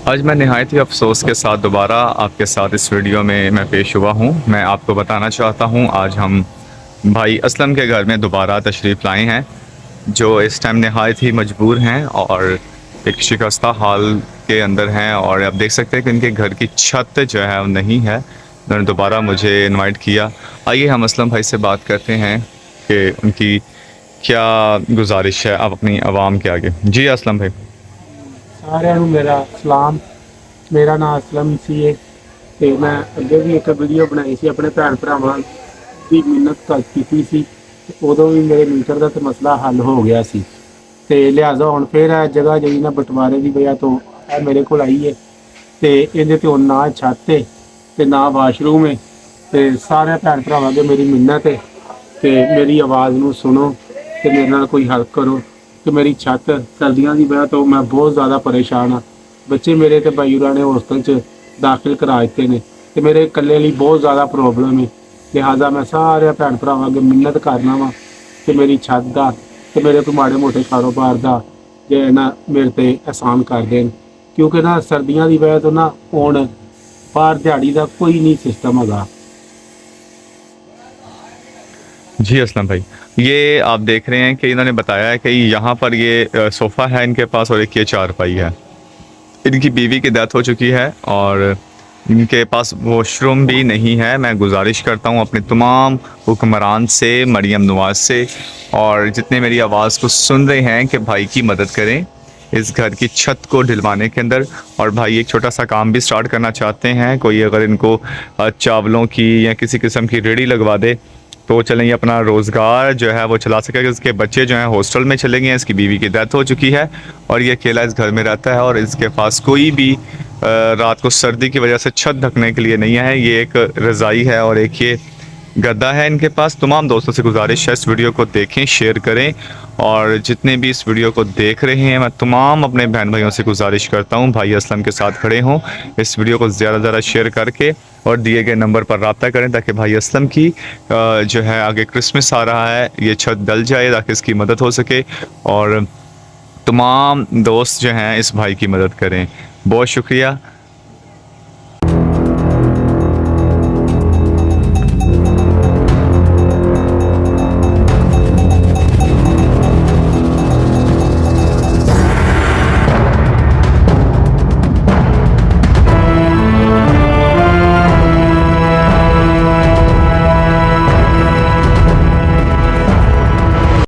आज मैं नहायत ही अफ़सोस के साथ दोबारा आपके साथ इस वीडियो में मैं पेश हुआ हूँ। मैं आपको बताना चाहता हूँ आज हम भाई असलम के घर में दोबारा तशरीफ़ लाए हैं, जो इस टाइम नहायत ही मजबूर हैं और एक शिकस्ता हाल के अंदर हैं। और आप देख सकते हैं कि उनके घर की छत जो है वो नहीं है। उन्होंने दोबारा मुझे इनवाइट किया। आइए हम असलम भाई से बात करते हैं कि उनकी क्या गुजारिश है अब अपनी आवाम के आगे। जी असलम भाई। ਸਾਰਿਆਂ ਨੂੰ ਮੇਰਾ ਸਲਾਮ। ਮੇਰਾ ਨਾਮ ਅਸਲਮ ਸੀ ਹੈ ਤੇ ਮੈਂ ਅੱਗੇ ਵੀ ਇੱਕ ਵੀਡੀਓ ਬਣਾਈ ਸੀ ਆਪਣੇ ਭੈਣ ਭਰਾਵਾਂ ਦੀ ਮਿੰਨਤ ਕੀਤੀ ਸੀ ਤੇ ਉਦੋਂ ਵੀ ਮੇਰੇ ਮੀਟਰ ਦਾ ਤੇ ਮਸਲਾ ਹੱਲ ਹੋ ਗਿਆ ਸੀ ਤੇ ਲਿਹਾਜ਼ਾ ਹੁਣ ਫਿਰ ਇਹ ਜਗ੍ਹਾ ਜਿਹੜੀ ਨਾ ਬਟਵਾਰੇ ਦੀ ਵਜ੍ਹਾ ਤੋਂ ਇਹ ਮੇਰੇ ਕੋਲ ਆਈ ਹੈ ਤੇ ਇਹਦੇ ਤੇ ਹੁਣ ਨਾ ਛੱਤ ਹੈ ਤੇ ਨਾ ਵਾਸ਼ਰੂਮ ਹੈ ਤੇ ਸਾਰੇ ਭੈਣ ਭਰਾਵਾਂ ਦੇ ਮੇਰੀ ਮਿੰਨਤ ਹੈ ਤੇ ਮੇਰੀ ਆਵਾਜ਼ ਨੂੰ ਸੁਣੋ ਤੇ ਮੇਰੇ ਨਾਲ ਕੋਈ ਹੱਲ ਕਰੋ ਕਿ ਮੇਰੀ ਛੱਤ ਸਰਦੀਆਂ ਦੀ ਵਜ੍ਹਾ ਤੋਂ ਮੈਂ ਬਹੁਤ ਜ਼ਿਆਦਾ ਪਰੇਸ਼ਾਨ ਹਾਂ। ਬੱਚੇ ਮੇਰੇ ਤੇ ਭਾਈ ਹੋਰਾਂ ਨੇ ਹੋਸਟਲ 'ਚ ਦਾਖਲ ਕਰਾ ਦਿੱਤੇ ਨੇ ਤੇ ਮੇਰੇ ਇਕੱਲੇ ਲਈ ਬਹੁਤ ਜ਼ਿਆਦਾ ਪ੍ਰੋਬਲਮ ਹੈ। ਲਿਹਾਜ਼ਾ ਮੈਂ ਸਾਰੇ ਭੈਣ ਭਰਾਵਾਂ ਅੱਗੇ ਮਿੰਨਤ ਕਰਨਾ ਵਾ ਕਿ ਮੇਰੀ ਛੱਤ ਦਾ ਤੇ ਮੇਰੇ ਕੋਈ ਮਾੜੇ ਮੋਟੇ ਕਾਰੋਬਾਰ ਦਾ ਜੇ ਨਾ ਮੇਰੇ ਤੇ ਆਸਾਨ ਕਰ ਦੇਣ, ਕਿਉਂਕਿ ਨਾ ਸਰਦੀਆਂ ਦੀ ਵਜ੍ਹਾ ਤੋਂ ਨਾ ਹੁਣ ਬਾਹਰ ਦਿਹਾੜੀ ਦਾ ਕੋਈ ਨਹੀਂ सिस्टम ਹੈਗਾ। जी असलम भाई, ये आप देख रहे हैं कि इन्होंने बताया है कि यहाँ पर ये सोफ़ा है इनके पास और एक ये चारपाई है। इनकी बीवी की डेथ हो चुकी है और इनके पास वॉशरूम भी नहीं है। मैं गुजारिश करता हूँ अपने तमाम हुक्मरान से, मरियम नवाज से और जितने मेरी आवाज़ को सुन रहे हैं कि भाई की मदद करें इस घर की छत को ढलवाने के अंदर। और भाई एक छोटा सा काम भी स्टार्ट करना चाहते हैं। कोई अगर इनको चावलों की या किसी किस्म की रेडी लगवा दे तो चलें ये अपना रोज़गार जो है वो चला सकेगा। इसके बच्चे जो हैं हॉस्टल में चले गए हैं, इसकी बीवी की डेथ हो चुकी है और ये अकेला इस घर में रहता है और इसके पास कोई भी रात को सर्दी की वजह से छत ढकने के लिए नहीं है। ये एक रज़ाई है और एक ये गद्दा है इनके पास। तमाम दोस्तों से गुजारिश है इस वीडियो को देखें, शेयर करें और जितने भी इस वीडियो को देख रहे हैं मैं तमाम अपने बहन भाइयों से गुजारिश करता हूं भाई असलम के साथ खड़े हों। इस वीडियो को ज़्यादा से ज़्यादा शेयर करके और दिए गए नंबर पर रब्ता करें ताकि भाई असलम की जो है आगे क्रिसमस आ रहा है, ये छत डल जाए ताकि इसकी मदद हो सके और तमाम दोस्त जो हैं इस भाई की मदद करें। बहुत शुक्रिया।